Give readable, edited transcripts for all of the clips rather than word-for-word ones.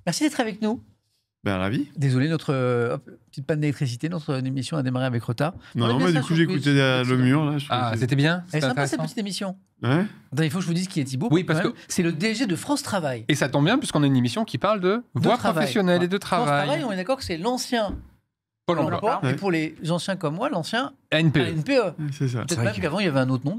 Merci d'être avec nous. Ben, ravi. Désolé, notre petite panne d'électricité, notre émission a démarré avec retard. Non, mais du coup, j'ai écouté le mur. Là, c'était bien. C'est sympa cette petite émission. Ouais. Attends, il faut que je vous dise qui est Thibaut. Oui, parce que c'est le DG de France Travail. Et ça tombe bien, puisqu'on a une émission qui parle de voie professionnelle et de travail. France Travail, on est d'accord que c'est l'ancien Pôle emploi. Et pour les anciens comme moi, l'ancien ANPE. C'est ça. Peut-être même qu'avant, il y avait un autre nom.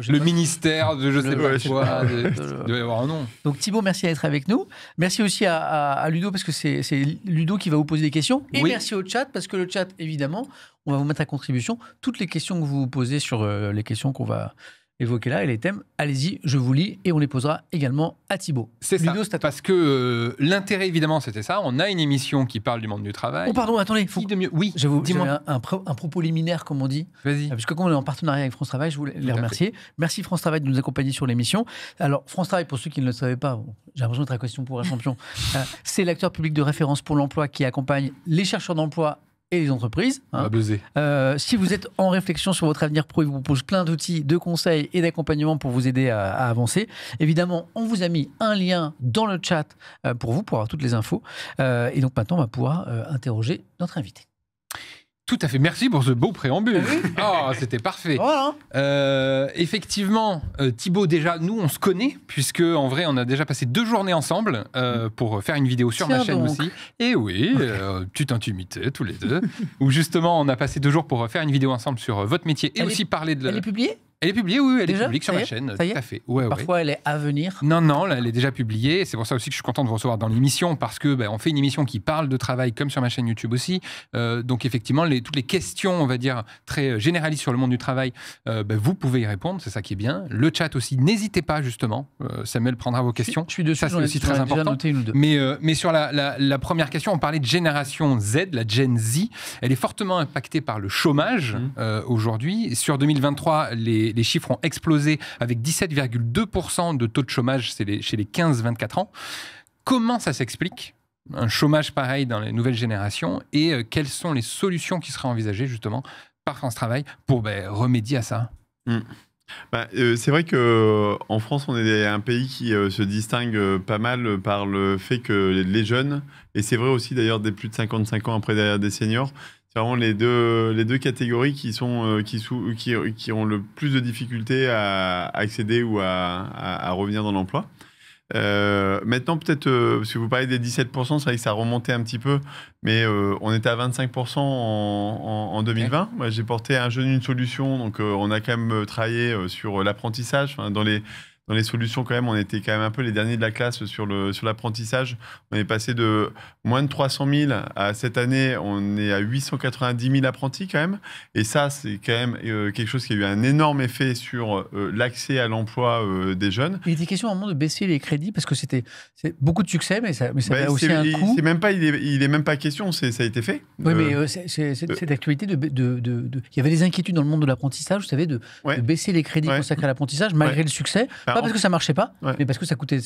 Le ministère de je sais pas quoi. Il doit y avoir un nom. Donc Thibaut, merci d'être avec nous. Merci aussi à Ludo, parce que c'est Ludo qui va vous poser des questions. Et merci au chat, parce que le chat, évidemment, on va vous mettre à contribution toutes les questions que vous posez sur les questions qu'on va évoquer là et les thèmes. Allez-y, je vous lis et on les posera également à Thibaut. C'est ça, parce que l'intérêt, évidemment, c'était ça. On a une émission qui parle du monde du travail. Oh, pardon, attendez. Oui, dis-moi. Un propos liminaire, comme on dit. Vas-y. Parce que comme on est en partenariat avec France Travail, je voulais les remercier. Merci France Travail de nous accompagner sur l'émission. Alors, France Travail, pour ceux qui ne le savaient pas, j'ai l'impression d'être à question pour un champion, c'est l'acteur public de référence pour l'emploi qui accompagne les chercheurs d'emploi et les entreprises. On va buzzer. Si vous êtes en réflexion sur votre avenir pro, il vous propose plein d'outils, de conseils et d'accompagnement pour vous aider à avancer. Évidemment, on vous a mis un lien dans le chat pour vous, pour avoir toutes les infos. Et donc maintenant, on va pouvoir interroger notre invité. Tout à fait. Merci pour ce beau préambule. Oh, c'était parfait. Voilà. Effectivement, Thibaut, déjà, nous, on se connaît, puisque en vrai, on a déjà passé 2 journées ensemble pour faire une vidéo sur ma chaîne aussi. Et oui, petite intimité, tous les deux, où justement, on a passé 2 jours pour faire une vidéo ensemble sur votre métier et aussi parler de... Elle est publiée ? Elle est publiée, oui, elle déjà est publique sur ma chaîne, tout à fait. Ouais, Parfois, elle est à venir. Non, là, elle est déjà publiée. C'est pour ça aussi que je suis content de vous recevoir dans l'émission, parce que on fait une émission qui parle de travail, comme sur ma chaîne YouTube aussi. Donc, effectivement, toutes les questions, on va dire, très généralistes sur le monde du travail, vous pouvez y répondre. C'est ça qui est bien. Le chat aussi, n'hésitez pas, justement. Samuel prendra vos questions. Je suis dessus, ça, c'est aussi très important. Noté une ou deux. Mais sur la première question, on parlait de génération Z, la Gen Z. Elle est fortement impactée par le chômage aujourd'hui. Sur 2023, les chiffres ont explosé avec 17,2% de taux de chômage chez les 15-24 ans. Comment ça s'explique, un chômage pareil dans les nouvelles générations, et quelles sont les solutions qui seraient envisagées justement par France Travail pour remédier à ça? C'est vrai qu'en France, on est un pays qui se distingue pas mal par le fait que les jeunes, et c'est vrai aussi d'ailleurs des plus de 55 ans après derrière des seniors, c'est vraiment les deux catégories qui ont le plus de difficultés à accéder ou à revenir dans l'emploi. Maintenant, peut-être, si vous parlez des 17%, c'est vrai que ça a remonté un petit peu, mais on était à 25% en 2020. Okay. Moi, j'ai porté un jeune une solution, donc on a quand même travaillé sur l'apprentissage. Dans les solutions, quand même, on était quand même un peu les derniers de la classe sur l'apprentissage. On est passé de moins de 300 000 à cette année, on est à 890 000 apprentis quand même. Et ça, c'est quand même quelque chose qui a eu un énorme effet sur l'accès à l'emploi des jeunes. Il était question à un moment de baisser les crédits parce que c'est beaucoup de succès, mais ça a aussi un coût. Il est même pas question, ça a été fait. Oui, mais c'est d'actualité. Il y avait des inquiétudes dans le monde de l'apprentissage, vous savez, de baisser les crédits consacrés à l'apprentissage malgré le succès. Pas parce que ça marchait pas, mais parce que ça coûtait.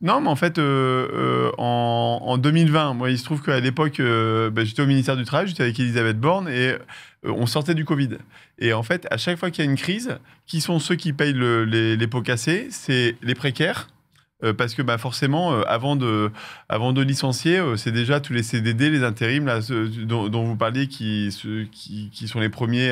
Non, mais en fait, en 2020, moi, il se trouve qu'à l'époque, j'étais au ministère du Travail, j'étais avec Elisabeth Borne et on sortait du Covid. Et en fait, à chaque fois qu'il y a une crise, qui sont ceux qui payent les pots cassés? C'est les précaires. Parce que forcément, avant de licencier, c'est déjà tous les CDD, les intérims là, dont vous parliez qui sont les premiers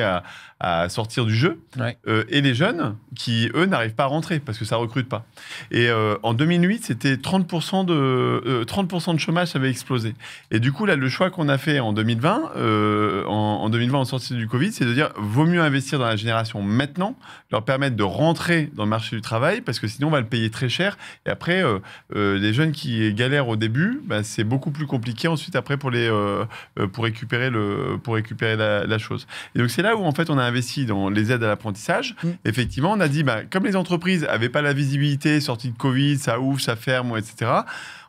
à sortir du jeu. Ouais. Et les jeunes qui, eux, n'arrivent pas à rentrer parce que ça ne recrute pas. Et en 2008, c'était 30% de chômage, ça avait explosé. Et du coup, là, le choix qu'on a fait en 2020, en sortie du Covid, c'est de dire vaut mieux investir dans la génération maintenant, leur permettre de rentrer dans le marché du travail parce que sinon, on va le payer très cher. Et après, les jeunes qui galèrent au début, c'est beaucoup plus compliqué ensuite après pour récupérer la chose. Et donc c'est là où en fait on a investi dans les aides à l'apprentissage. Effectivement, on a dit comme les entreprises n'avaient pas la visibilité, sortie de Covid, ça ouvre, ça ferme, etc.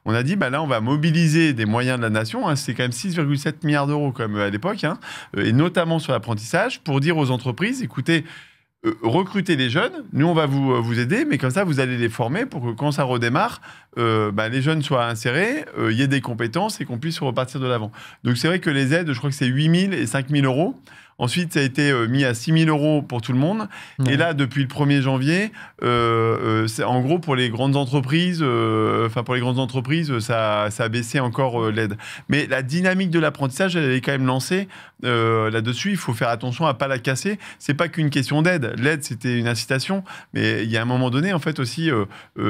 On a dit, là, on va mobiliser des moyens de la nation. C'est quand même 6,7 milliards d'euros comme à l'époque, et notamment sur l'apprentissage, pour dire aux entreprises, écoutez, recruter les jeunes, nous on va vous aider, mais comme ça vous allez les former pour que quand ça redémarre, les jeunes soient insérés, il y ait des compétences et qu'on puisse repartir de l'avant. Donc c'est vrai que les aides, je crois que c'est 8 000 et 5 000 euros. Ensuite, ça a été mis à 6 000 € pour tout le monde. Et là, depuis le 1er janvier, c'est en gros pour les grandes entreprises, ça a baissé encore l'aide. Mais la dynamique de l'apprentissage, elle est quand même lancée. Là-dessus, il faut faire attention à ne pas la casser. C'est pas qu'une question d'aide. L'aide, c'était une incitation. Mais il y a un moment donné, en fait, aussi,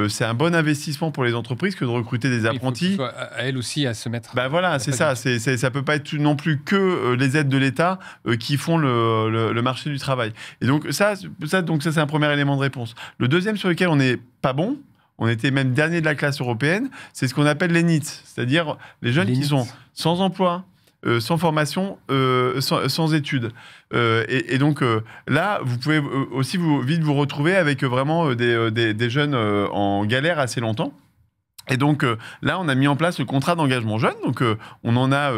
c'est un bon investissement pour les entreprises que de recruter des apprentis. Il faut à elles aussi à se mettre. Ben voilà, c'est ça. Ça peut pas être non plus que les aides de l'État qui font le marché du travail. Et donc ça, c'est un premier élément de réponse. Le deuxième sur lequel on n'est pas bon, on était même dernier de la classe européenne, c'est ce qu'on appelle les NEET, c'est-à-dire les jeunes qui sont sans emploi, sans formation, sans études. Et donc là, vous pouvez aussi vite vous retrouver avec vraiment des jeunes en galère assez longtemps. Et donc là, on a mis en place le contrat d'engagement jeune. Donc on en a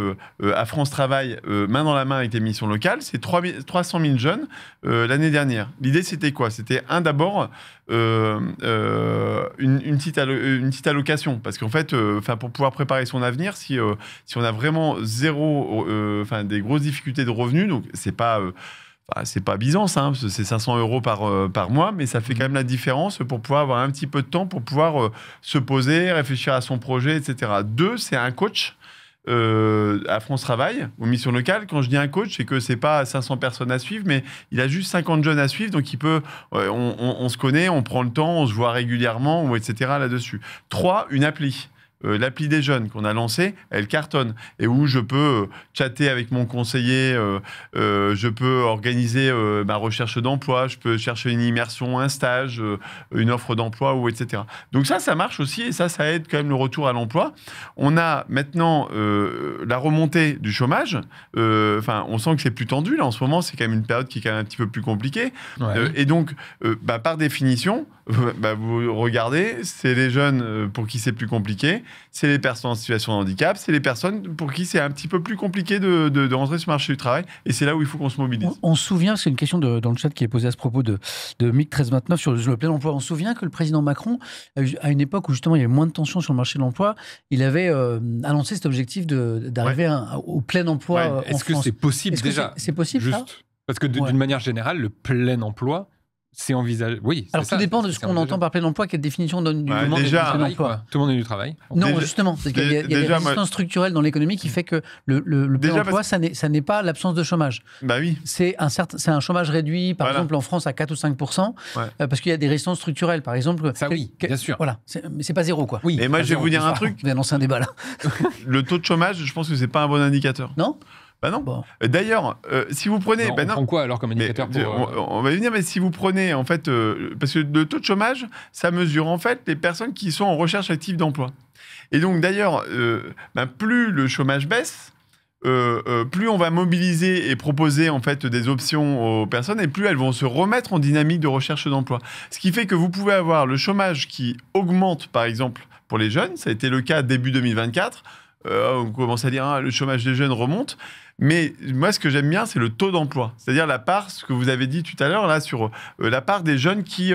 à France Travail main dans la main avec les missions locales. C'est 300 000 jeunes l'année dernière. L'idée, c'était quoi? C'était d'abord une petite allocation. Parce qu'en fait, pour pouvoir préparer son avenir, si on a vraiment des grosses difficultés de revenus, donc c'est pas Byzance, hein, c'est 500 € par mois, mais ça fait quand même la différence pour pouvoir avoir un petit peu de temps pour pouvoir se poser, réfléchir à son projet, etc. 2, c'est un coach à France Travail, aux missions locales. Quand je dis un coach, c'est que c'est pas 500 personnes à suivre, mais il a juste 50 jeunes à suivre, donc il peut, on se connaît, on prend le temps, on se voit régulièrement, etc. là-dessus. 3, une appli. L'appli des jeunes qu'on a lancée, elle cartonne. Et où je peux chatter avec mon conseiller, je peux organiser ma recherche d'emploi, je peux chercher une immersion, un stage, une offre d'emploi, etc. Donc ça marche aussi et ça aide quand même le retour à l'emploi. On a maintenant la remontée du chômage. On sent que c'est plus tendu. Là, en ce moment, c'est quand même une période qui est quand même un petit peu plus compliquée. Ouais. Et donc, par définition, vous regardez, c'est les jeunes pour qui c'est plus compliqué. C'est les personnes en situation de handicap, c'est les personnes pour qui c'est un petit peu plus compliqué de rentrer sur le marché du travail. Et c'est là où il faut qu'on se mobilise. On se souvient, c'est une question dans le chat qui est posée à ce propos de Mick 1329 sur le plein emploi. On se souvient que le président Macron, à une époque où justement il y avait moins de tension sur le marché de l'emploi, il avait annoncé cet objectif d'arriver au plein emploi en France. Est-ce que c'est possible déjà? C'est possible, juste ça? Parce que d'une manière générale, le plein emploi, c'est envisagé. Oui. Alors tout dépend de ce qu'on entend par plein emploi, quelle définition donne du plein emploi. Tout le monde est du travail. Non, justement, parce qu'il y a des résistances structurelles dans l'économie qui fait que le plein emploi, ça n'est pas l'absence de chômage. Bah oui. C'est un chômage réduit, par exemple en France à 4 ou 5%, parce qu'il y a des résistances structurelles, par exemple. Ça oui, bien sûr. Voilà, mais c'est pas zéro, quoi. Oui. Et moi, je vais vous dire un truc. Je vais lancer un débat là. Le taux de chômage, je pense que c'est pas un bon indicateur. Non. Bah non. Bon. D'ailleurs, si vous prenez... on prend quoi alors comme indicateur on va y venir, mais si vous prenez, en fait... parce que le taux de chômage, ça mesure en fait les personnes qui sont en recherche active d'emploi. Et donc, d'ailleurs, plus le chômage baisse, plus on va mobiliser et proposer en fait des options aux personnes et plus elles vont se remettre en dynamique de recherche d'emploi. Ce qui fait que vous pouvez avoir le chômage qui augmente, par exemple, pour les jeunes. Ça a été le cas début 2024. On commence à dire le chômage des jeunes remonte. Mais moi, ce que j'aime bien, c'est le taux d'emploi. C'est-à-dire la part, ce que vous avez dit tout à l'heure, là, sur la part des jeunes qui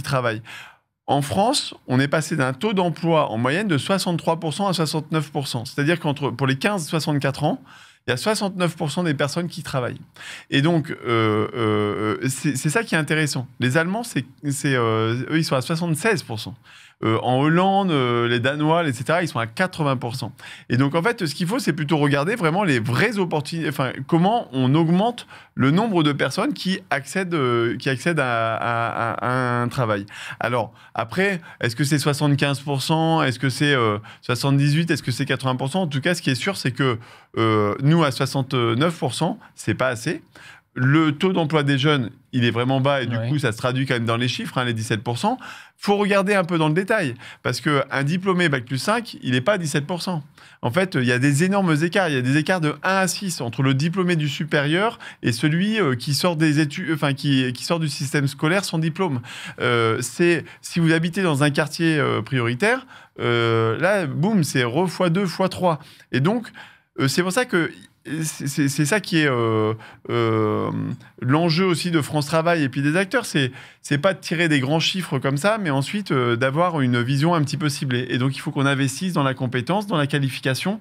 travaillent. En France, on est passé d'un taux d'emploi en moyenne de 63% à 69%. C'est-à-dire pour les 15-64 ans, il y a 69% des personnes qui travaillent. Et donc, c'est ça qui est intéressant. Les Allemands, eux, ils sont à 76%. En Hollande, les Danois, etc., ils sont à 80%. Et donc, en fait, ce qu'il faut, c'est plutôt regarder vraiment les vraies opportunités, comment on augmente le nombre de personnes qui accèdent à un travail. Alors, après, est-ce que c'est 75%? Est-ce que c'est 78%? Est-ce que c'est 80%? En tout cas, ce qui est sûr, c'est que nous, à 69%, c'est pas assez. Le taux d'emploi des jeunes, il est vraiment bas et du coup, ça se traduit quand même dans les chiffres, les 17%. Il faut regarder un peu dans le détail parce qu'un diplômé Bac+5, il n'est pas à 17%. En fait, il y a des énormes écarts. Il y a des écarts de 1 à 6 entre le diplômé du supérieur et celui qui sort des études, qui sort du système scolaire sans diplôme. Si vous habitez dans un quartier prioritaire, là, boum, c'est x2, x3. Et donc, c'est pour ça que c'est ça qui est l'enjeu aussi de France Travail et puis des acteurs, c'est pas de tirer des grands chiffres comme ça, mais ensuite d'avoir une vision un petit peu ciblée. Et donc il faut qu'on investisse dans la compétence, dans la qualification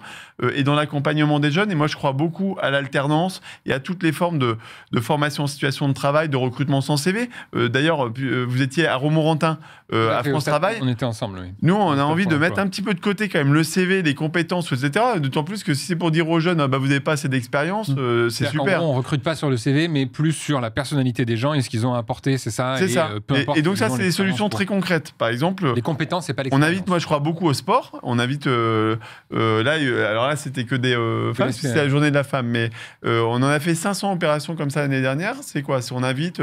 et dans l'accompagnement des jeunes. Et moi je crois beaucoup à l'alternance et à toutes les formes de formation en situation de travail, de recrutement sans CV. D'ailleurs, vous étiez à Romorantin à France Travail. On était ensemble, oui. Nous, on a envie de mettre un petit peu de côté quand même le CV, les compétences, etc. D'autant plus que si c'est pour dire aux jeunes, vous n'avez pas assez d'expérience, c'est super. On ne recrute pas sur le CV, mais plus sur la personnalité des gens et ce qu'ils ont apporté, c'est ça. C'est ça. Et donc ça, c'est des solutions très concrètes. Par exemple, les compétences, c'est pas l'expérience. On invite, moi je crois beaucoup au sport. On invite, alors là, c'était que des femmes, c'est la journée de la femme, mais on en a fait 500 opérations comme ça l'année dernière. C'est quoi? On invite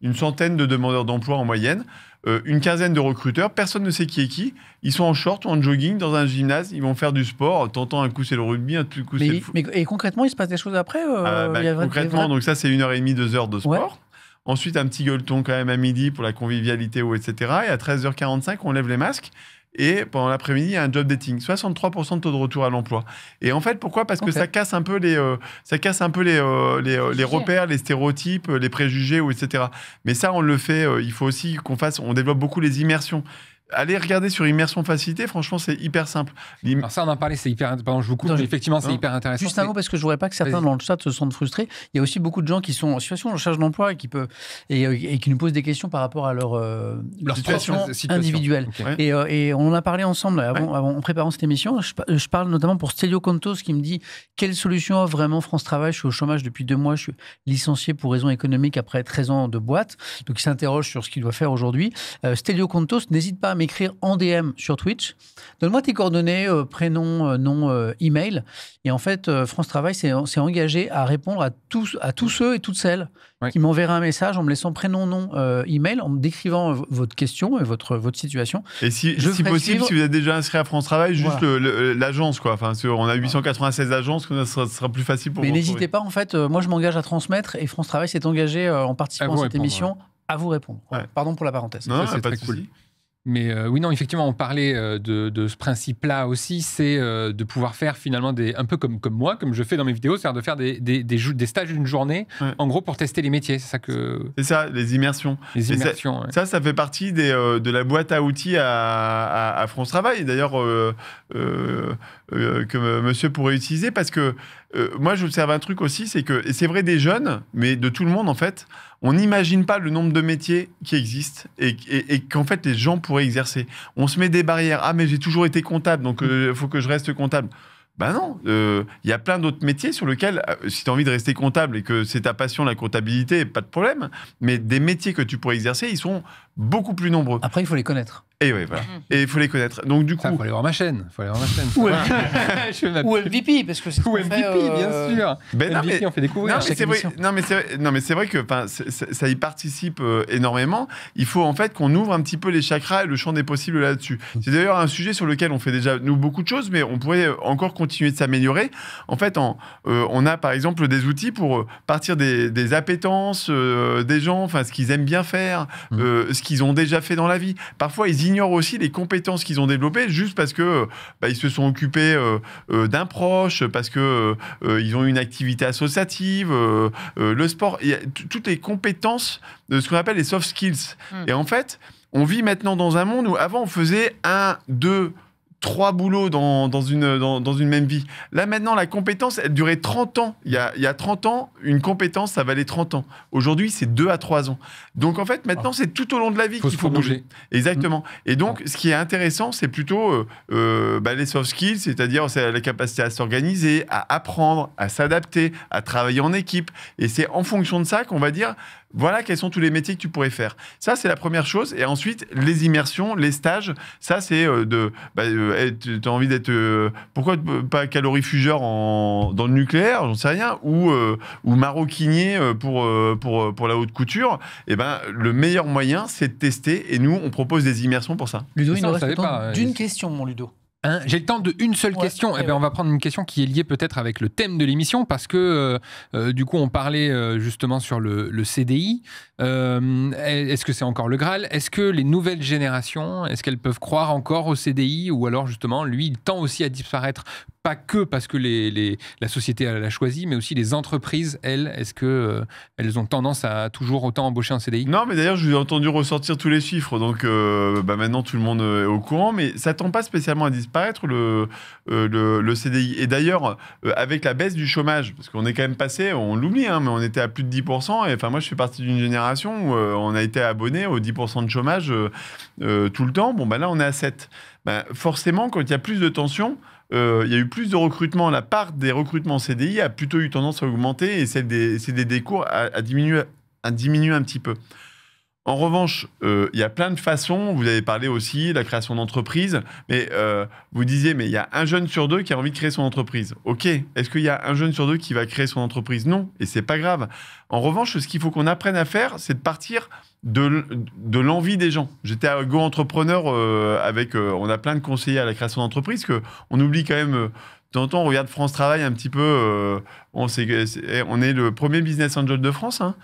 une centaine de demandeurs d'emploi en moyenne. Une quinzaine de recruteurs, personne ne sait qui est qui. Ils sont en short ou en jogging dans un gymnase, ils vont faire du sport. T'entends un coup c'est le rugby, un coup c'est le foot. Et concrètement, il se passe des choses après concrètement, donc ça c'est 1h30, 2 heures de sport. Ouais. Ensuite, un petit gueuleton quand même à midi pour la convivialité, etc. Et à 13h45, on lève les masques. Et pendant l'après-midi, il y a un job dating. 63% de taux de retour à l'emploi. Et en fait, pourquoi? Parce que ça casse un peu les repères, les stéréotypes, les préjugés, etc. Mais ça, on le fait. Il faut aussi on développe beaucoup les immersions. Allez regarder sur Immersion Facilité, franchement, c'est hyper simple. Alors ça, on en parlait, c'est hyper... Pardon, je vous coupe, mais effectivement, c'est hyper intéressant. Juste un mot, parce que je ne voudrais pas que certains dans le chat se sentent frustrés. Il y a aussi beaucoup de gens qui sont en situation de recherche d'emploi et qui nous posent des questions par rapport à leur situation individuelle. Okay. Et on en a parlé ensemble en préparant cette émission. Je parle notamment pour Stélio Contos qui me dit « Quelle solution offre vraiment France Travail? Je suis au chômage depuis 2 mois, je suis licencié pour raisons économiques après 13 ans de boîte. » Donc il s'interroge sur ce qu'il doit faire aujourd'hui. Stélio Contos, n'hésite pas à m'écrire en DM sur Twitch. Donne-moi tes coordonnées, prénom, nom, email. Et en fait, France Travail s'est engagé à répondre à tous ceux et toutes celles qui m'enverraient un message en me laissant prénom, nom, email, en me décrivant votre question et votre situation. Et si possible, si vous êtes déjà inscrit à France Travail, juste l'agence, quoi. Enfin, on a 896 agences, ça sera plus facile pour vous. Mais n'hésitez pas, en fait, moi je m'engage à transmettre et France Travail s'est engagé en participant à cette émission à vous répondre. Pardon pour la parenthèse. Non, c'est très cool. Mais oui, non, effectivement, on parlait de ce principe-là aussi, c'est de pouvoir faire finalement un peu comme moi, comme je fais dans mes vidéos, c'est-à-dire de faire des stages d'une journée, en gros, pour tester les métiers. C'est ça que... C'est ça, les immersions. Les immersions, ça fait partie de la boîte à outils à France Travail, d'ailleurs, que monsieur pourrait utiliser, parce que moi, j'observe un truc aussi, c'est que, et c'est vrai des jeunes, mais de tout le monde, en fait, on n'imagine pas le nombre de métiers qui existent et qu'en fait, les gens pourraient exercer. On se met des barrières. Ah, mais j'ai toujours été comptable, donc il faut que je reste comptable. Ben non, y a plein d'autres métiers sur lesquels, si tu as envie de rester comptable et que c'est ta passion, la comptabilité, pas de problème. Mais des métiers que tu pourrais exercer, ils sont beaucoup plus nombreux. Après, il faut les connaître. Et oui, voilà. Et il faut les connaître. Donc, du coup. Il faut aller voir ma chaîne. Ou MVP, parce que c'est Ou MVP, bien sûr. MVP, on fait découvrir. Non, mais c'est vrai que ça y participe énormément. Il faut en fait qu'on ouvre un petit peu les chakras et le champ des possibles là-dessus. C'est d'ailleurs un sujet sur lequel on fait déjà, nous, beaucoup de choses, mais on pourrait encore continuer de s'améliorer. En fait, on a par exemple des outils pour partir des appétences des gens, enfin, ce qu'ils aiment bien faire, ce qu'ils ont déjà fait dans la vie. Parfois, ils ignorent aussi les compétences qu'ils ont développées juste parce que ils se sont occupés d'un proche, parce que ils ont une activité associative, le sport, il y a toutes les compétences de ce qu'on appelle les soft skills. Et en fait, on vit maintenant dans un monde où avant on faisait 1, 2, 3 boulots dans une même vie. Là, maintenant, la compétence, elle durait 30 ans. Il y a 30 ans, une compétence, ça valait 30 ans. Aujourd'hui, c'est 2 à 3 ans. Donc, en fait, maintenant, c'est tout au long de la vie qu'il faut bouger. Exactement. Et donc, ce qui est intéressant, c'est plutôt les soft skills, c'est-à-dire la capacité à s'organiser, à apprendre, à s'adapter, à travailler en équipe. Et c'est en fonction de ça qu'on va dire... Voilà quels sont tous les métiers que tu pourrais faire. Ça, c'est la première chose. Et ensuite, les immersions, les stages, ça, c'est tu as envie d'être... pourquoi pas calorifugeur dans le nucléaire, j'en sais rien, ou maroquinier pour la haute couture. Et ben, le meilleur moyen, c'est de tester. Et nous, on propose des immersions pour ça. Ludo, il nous reste le temps d'une question, mon Ludo. J'ai le temps d'une seule question. On va prendre une question qui est liée peut-être avec le thème de l'émission parce que du coup on parlait justement sur le CDI. Est-ce que c'est encore le Graal? Est-ce que les nouvelles générations, est-ce qu'elles peuvent croire encore au CDI ou alors justement lui il tend aussi à disparaître pas que parce que la société l'a choisi, mais aussi les entreprises, elles, est-ce qu'elles ont tendance à toujours autant embaucher en CDI? Non, mais d'ailleurs, je vous ai entendu ressortir tous les chiffres, donc maintenant tout le monde est au courant, mais ça tend pas spécialement à disparaître le CDI. Et d'ailleurs, avec la baisse du chômage, parce qu'on est quand même passé, on l'oublie, hein, mais on était à plus de 10%, et enfin moi je fais partie d'une génération où on a été abonné aux 10% de chômage tout le temps. Bon, là on est à 7%. Forcément, quand il y a plus de tension, il y a eu plus de recrutement. La part des recrutements CDI a plutôt eu tendance à augmenter et celle des CDD courts a diminué un petit peu. En revanche, il y a plein de façons. Vous avez parlé aussi de la création d'entreprise. Mais vous disiez, mais il y a un jeune sur deux qui a envie de créer son entreprise. OK. Est-ce qu'il y a un jeune sur deux qui va créer son entreprise? Non. Et c'est pas grave. En revanche, ce qu'il faut qu'on apprenne à faire, c'est de partir de l'envie des gens. J'étais à Go Entrepreneur on a plein de conseillers à la création d'entreprise qu'on oublie quand même. De temps en temps, on regarde France Travail un petit peu. On est le premier business angel de France. Hein.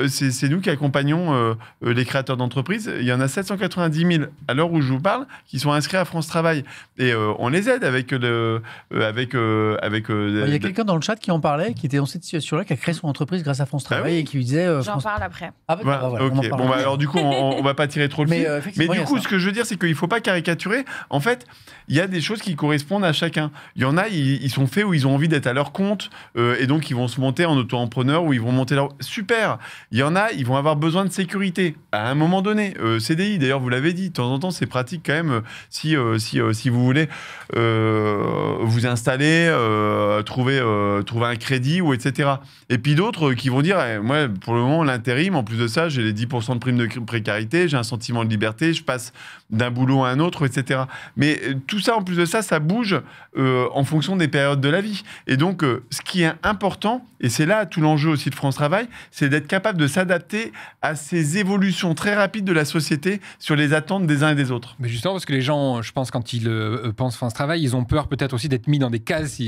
C'est nous qui accompagnons les créateurs d'entreprises. Il y en a 790 000 à l'heure où je vous parle qui sont inscrits à France Travail. Et on les aide avec... il y a quelqu'un dans le chat qui en parlait, qui était dans cette situation-là, qui a créé son entreprise grâce à France Travail et qui lui disait... J'en parle après. Voilà, okay. Alors du coup, on va pas tirer trop le fil. Mais du coup, ce que je veux dire, c'est qu'il faut pas caricaturer. En fait, il y a des choses qui correspondent à chacun. Il y en a, ils sont faits où ils ont envie d'être à leur compte. Et donc, ils vont se monter en auto-entrepreneur ou ils vont monter leur... Super. Il y en a, ils vont avoir besoin de sécurité à un moment donné. CDI, d'ailleurs, vous l'avez dit, de temps en temps, c'est pratique quand même si vous voulez vous installer, trouver un crédit ou etc. Et puis d'autres qui vont dire, moi, pour le moment, l'intérim, en plus de ça, j'ai les 10% de prime de précarité, j'ai un sentiment de liberté, je passe d'un boulot à un autre, etc. Mais tout ça, en plus de ça, ça bouge en fonction des périodes de la vie. Et donc, ce qui est important, et c'est là tout l'enjeu aussi de France Travail, c'est d'être capable de s'adapter à ces évolutions très rapides de la société sur les attentes des uns et des autres. Mais justement, parce que les gens, je pense, quand ils pensent France Travail, ils ont peur peut-être aussi d'être mis dans des cases.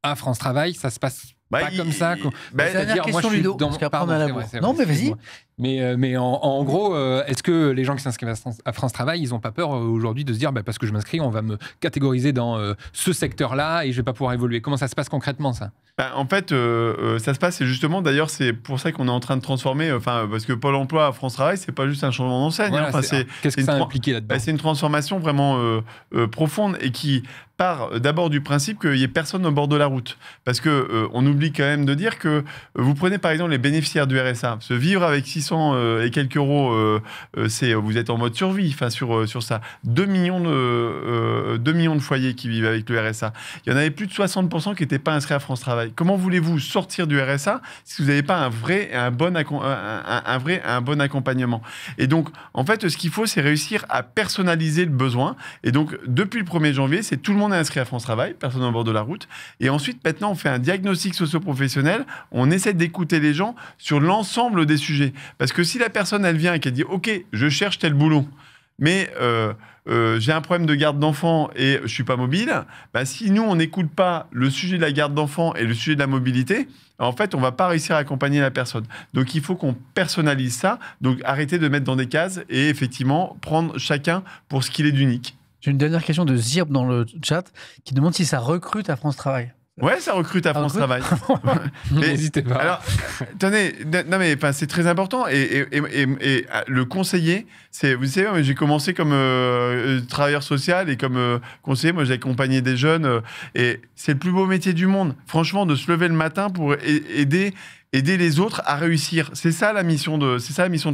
À France Travail, ça se passe pas comme ça. C'est-à-dire, moi, je suis Ludo, parce qu'après on a la bourre. Non, mais vas-y. Mais en gros, est-ce que les gens qui s'inscrivent à France Travail, ils n'ont pas peur aujourd'hui de se dire parce que je m'inscris, on va me catégoriser dans ce secteur-là et je ne vais pas pouvoir évoluer? Comment ça se passe concrètement, ça? En fait, ça se passe, et justement, d'ailleurs, c'est pour ça qu'on est en train de transformer, parce que Pôle emploi à France Travail, c'est pas juste un changement d'enseigne. Voilà, qu'est-ce que ça a impliqué là-dedans? C'est une transformation vraiment profonde et qui part d'abord du principe qu'il n'y ait personne au bord de la route. Parce qu'on oublie quand même de dire que vous prenez par exemple les bénéficiaires du RSA. Se vivre avec 600 et quelques euros, vous êtes en mode survie sur ça. 2 millions de foyers qui vivent avec le RSA. Il y en avait plus de 60% qui n'étaient pas inscrits à France Travail. Comment voulez-vous sortir du RSA si vous n'avez pas un vrai et un bon accompagnement? Et donc, en fait, ce qu'il faut, c'est réussir à personnaliser le besoin. Et donc, depuis le 1er janvier, c'est tout le monde est inscrit à France Travail, personne au bord de la route. Et ensuite, maintenant, on fait un diagnostic socio-professionnel. On essaie d'écouter les gens sur l'ensemble des sujets. Parce que si la personne, elle vient et qu'elle dit « Ok, je cherche tel boulot, mais j'ai un problème de garde d'enfants et je ne suis pas mobile », si nous, on n'écoute pas le sujet de la garde d'enfants et le sujet de la mobilité, en fait, on ne va pas réussir à accompagner la personne. Donc, il faut qu'on personnalise ça. Donc, arrêter de mettre dans des cases et effectivement, prendre chacun pour ce qu'il est d'unique. J'ai une dernière question de Zirb dans le chat qui demande si ça recrute à France Travail. Ouais, ça recrute à France Travail. N'hésitez pas. Alors, attendez, non mais c'est très important. Et le conseiller, vous savez, j'ai commencé comme travailleur social et comme conseiller. Moi, j'ai accompagné des jeunes et c'est le plus beau métier du monde. Franchement, de se lever le matin pour aider les autres à réussir. C'est ça la mission de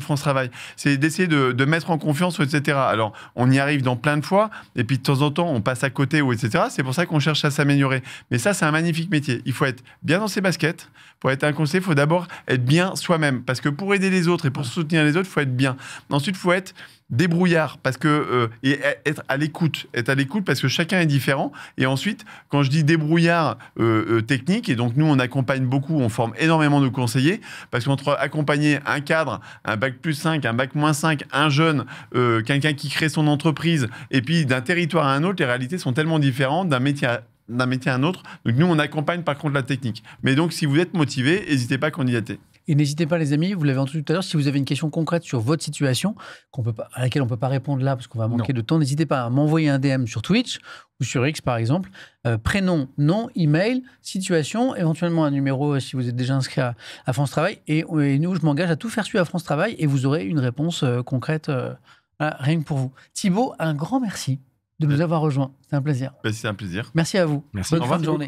France Travail. C'est d'essayer de mettre en confiance, etc. Alors, on y arrive dans plein de fois, et puis de temps en temps, on passe à côté, ou etc. C'est pour ça qu'on cherche à s'améliorer. Mais ça, c'est un magnifique métier. Il faut être bien dans ses baskets. Pour être un conseiller, il faut d'abord être bien soi-même. Parce que pour aider les autres et pour soutenir les autres, il faut être bien. Ensuite, il faut être débrouillard, parce que et être à l'écoute parce que chacun est différent. Et ensuite, quand je dis débrouillard technique, et donc nous on accompagne beaucoup, on forme énormément de conseillers, parce qu'entre accompagner un cadre, un bac+5, un bac-5, un jeune, quelqu'un qui crée son entreprise, et puis d'un territoire à un autre, les réalités sont tellement différentes d'un métier à un autre. Donc nous on accompagne par contre la technique. Mais donc si vous êtes motivé, n'hésitez pas à candidater. Et n'hésitez pas, les amis, vous l'avez entendu tout à l'heure, si vous avez une question concrète sur votre situation, à laquelle on ne peut pas répondre là parce qu'on va manquer de temps, n'hésitez pas à m'envoyer un DM sur Twitch ou sur X par exemple. Prénom, nom, email, situation, éventuellement un numéro si vous êtes déjà inscrit à France Travail. Et nous, je m'engage à tout faire suivre à France Travail et vous aurez une réponse concrète rien que pour vous. Thibaut, un grand merci de nous avoir rejoints. C'était un plaisir. C'est un plaisir. Merci à vous. Merci. Bonne fin de journée.